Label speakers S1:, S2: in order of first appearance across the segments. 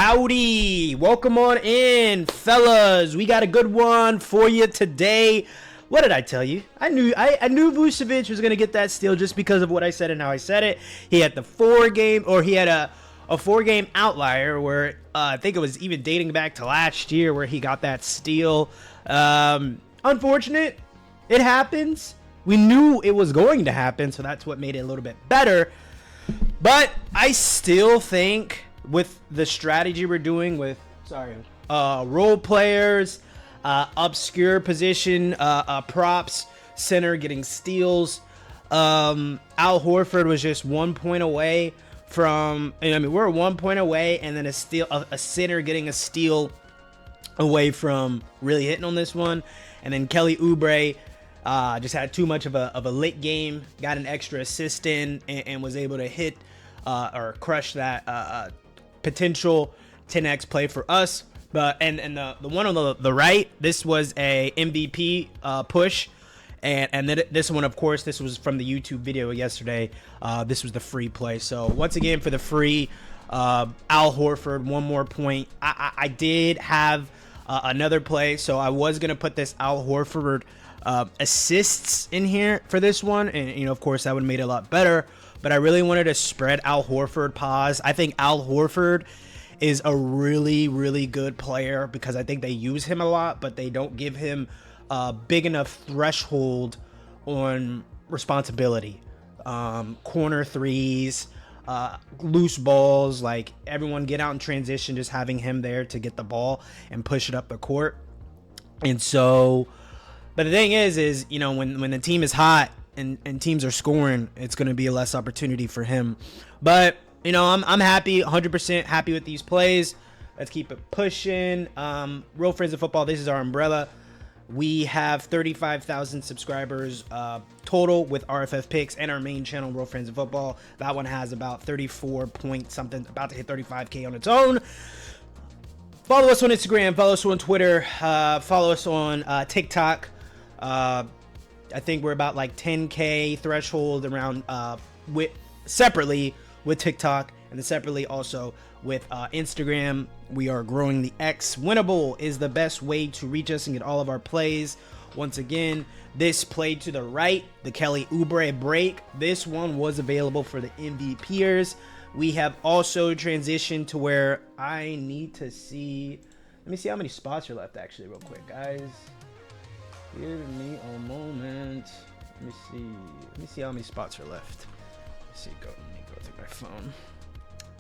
S1: Howdy, welcome on in, fellas. We got a good one for you today. What did I tell you? I knew Vucevic was gonna get that steal just because of what I said and how I said it. He had a 4-game outlier where I think it was even dating back to last year where he got that steal. Unfortunate, it happens. We knew it was going to happen, so that's what made it a little bit better. But I still think with the strategy we're doing with role players, obscure position props, center getting steals, Al Horford was just 1 point away from, we're 1 point away, and then a center getting a steal away from really hitting on this one. And then Kelly Oubre just had too much of a late game, got an extra assist in, and was able to hit or crush that potential 10x play for us. But and the one on the right, this was a MVP push, and then this one, of course, this was from the YouTube video yesterday. This was the free play. So once again, for the free, Al Horford, 1 more point. I did have another play, so I was gonna put this Al Horford assists in here for this one, and of course that would have made it a lot better. But I really wanted to spread Al Horford pause. I think Al Horford is a really, really good player because I think they use him a lot, but they don't give him a big enough threshold on responsibility. Corner threes, loose balls, like everyone get out in transition, just having him there to get the ball and push it up the court. And so, but the thing is when the team is hot and teams are scoring, it's going to be a less opportunity for him. But I'm happy, 100% happy with these plays. Let's keep it pushing. Real Friends of Football, this is our umbrella. We have 35,000 subscribers total with RFF Picks and our main channel, Real Friends of Football. That one has about 34 point something, about to hit 35K on its own. Follow us on Instagram, follow us on Twitter, follow us on TikTok. I think we're about like 10K threshold around separately with TikTok, and then separately also with Instagram. We are growing the X. Winnable is the best way to reach us and get all of our plays. Once again, this play to the right, the Kelly Oubre break, this one was available for the MVPers. We have also transitioned to where I need to see, let me see how many spots are left actually real quick, guys. Give me a moment. Let me see how many spots are left. Let me go through my phone.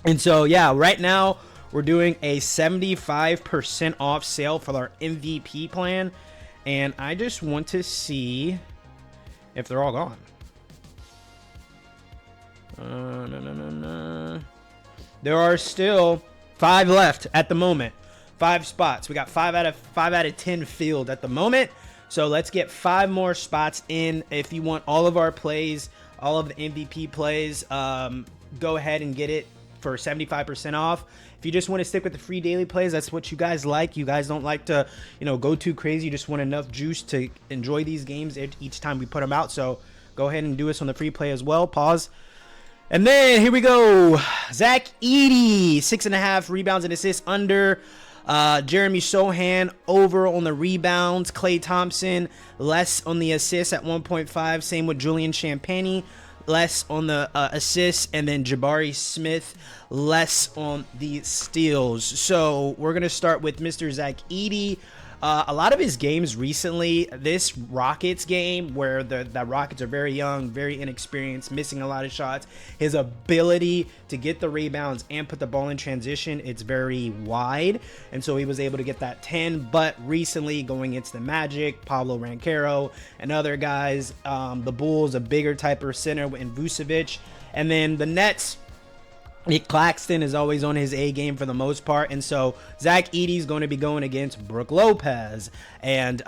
S1: And so yeah, right now we're doing a 75% off sale for our MVP plan, and I just want to see if they're all gone. No. There are still 5 left at the moment. 5 spots. We got 5 out of 10 filled at the moment. So let's get 5 more spots in. If you want all of our plays, all of the MVP plays, go ahead and get it for 75% off. If you just want to stick with the free daily plays, that's what you guys like. You guys don't like to, go too crazy. You just want enough juice to enjoy these games each time we put them out. So go ahead and do us on the free play as well. Pause. And then here we go. Zach Edey, 6.5 rebounds and assists under. Jeremy Sohan over on the rebounds. Klay Thompson less on the assists at 1.5. Same with Julian Champagnie, less on the assists. And then Jabari Smith less on the steals. So we're going to start with Mr. Zach Edey. A lot of his games recently, this Rockets game where the Rockets are very young, very inexperienced, missing a lot of shots, his ability to get the rebounds and put the ball in transition, it's very wide. And so he was able to get that 10. But recently going against the Magic, Pablo Ranquero, and other guys, the Bulls, a bigger type of center in Vucevic. And then the Nets, Nick Claxton is always on his A game for the most part, and so Zach Edey is going to be going against Brook Lopez, and of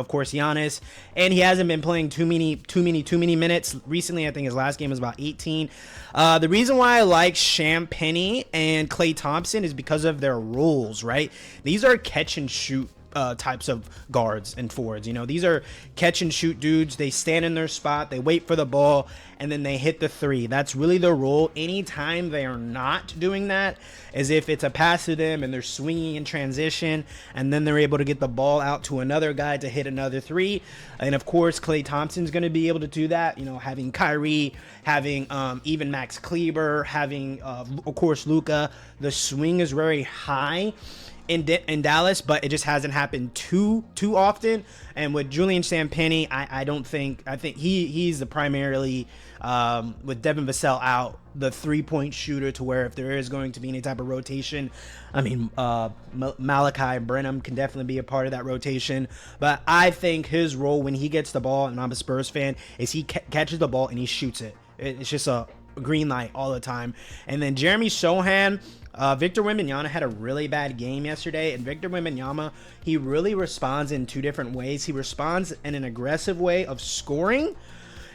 S1: course Giannis, and he hasn't been playing too many minutes recently. I think his last game was about 18. The reason why I like Champagnie and Klay Thompson is because of their roles, right? These are catch and shoot types of guards and forwards. You know, these are catch and shoot dudes. They stand in their spot, they wait for the ball, and then they hit the three. That's really their role. Anytime they are not doing that, as if it's a pass to them and they're swinging in transition, and then they're able to get the ball out to another guy to hit another three. And of course, Klay Thompson's going to be able to do that. You know, having Kyrie, having even Max Kleber, having of course Luka. The swing is very high in Dallas, but it just hasn't happened too often. And with Julian Champagnie, I think he's the primarily with Devin Vassell out, the 3-point shooter, to where if there is going to be any type of rotation, I mean, Malachi Branham can definitely be a part of that rotation. But I think his role when he gets the ball, and I'm a Spurs fan, is he catches the ball and he shoots it. It's just a green light all the time. And then Jeremy Sohan, Victor Wembanyama had a really bad game yesterday, and Victor Wembanyama, he really responds in two different ways. He responds in an aggressive way of scoring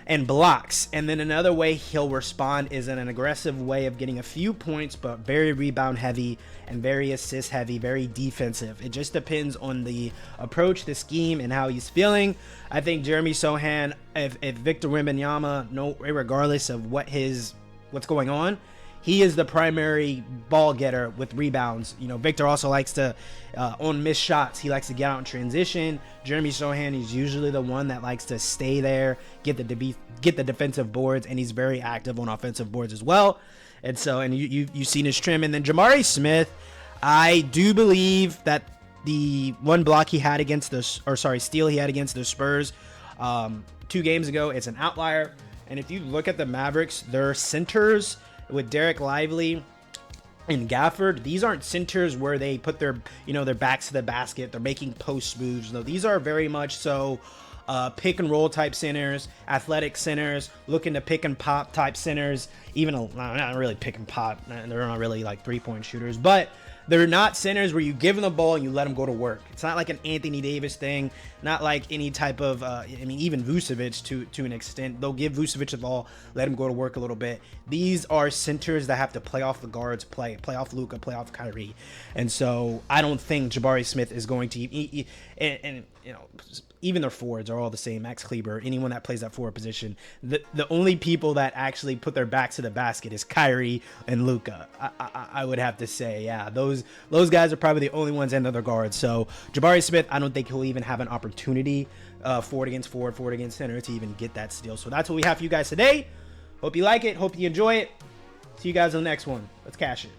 S1: and blocks, and then another way he'll respond is in an aggressive way of getting a few points, but very rebound heavy and very assist heavy, very defensive. It just depends on the approach, the scheme, and how he's feeling. I think Jeremy Sohan, if Victor Wembanyama, regardless of what's going on, he is the primary ball getter with rebounds. You know, Victor also likes to, on missed shots, he likes to get out in transition. Jeremy Sohan is usually the one that likes to stay there, get the defensive boards, and he's very active on offensive boards as well. And so, and you've seen his trim. And then Jabari Smith, I do believe that the one block he had against steal he had against the Spurs 2 games ago, it's an outlier. And if you look at the Mavericks, their centers with Derek Lively and Gafford, these aren't centers where they put their backs to the basket. They're making post moves. No, these are very much so pick and roll type centers, athletic centers, looking to pick and pop type centers. Even not really pick and pop. They're not really like 3-point shooters, but they're not centers where you give them the ball and you let them go to work. It's not like an Anthony Davis thing, not like any type of, even Vucevic to an extent. They'll give Vucevic the ball, let him go to work a little bit. These are centers that have to play off the guards, play off Luka, play off Kyrie. And so I don't think Jabari Smith is going to, even their forwards are all the same. Max Kleber, anyone that plays that forward position. The only people that actually put their backs to the basket is Kyrie and Luka. I would have to say, yeah, those guys are probably the only ones in their guards. So Jabari Smith, I don't think he'll even have an opportunity forward against center to even get that steal. So that's what we have for you guys today. Hope you like it. Hope you enjoy it. See you guys on the next one. Let's cash it.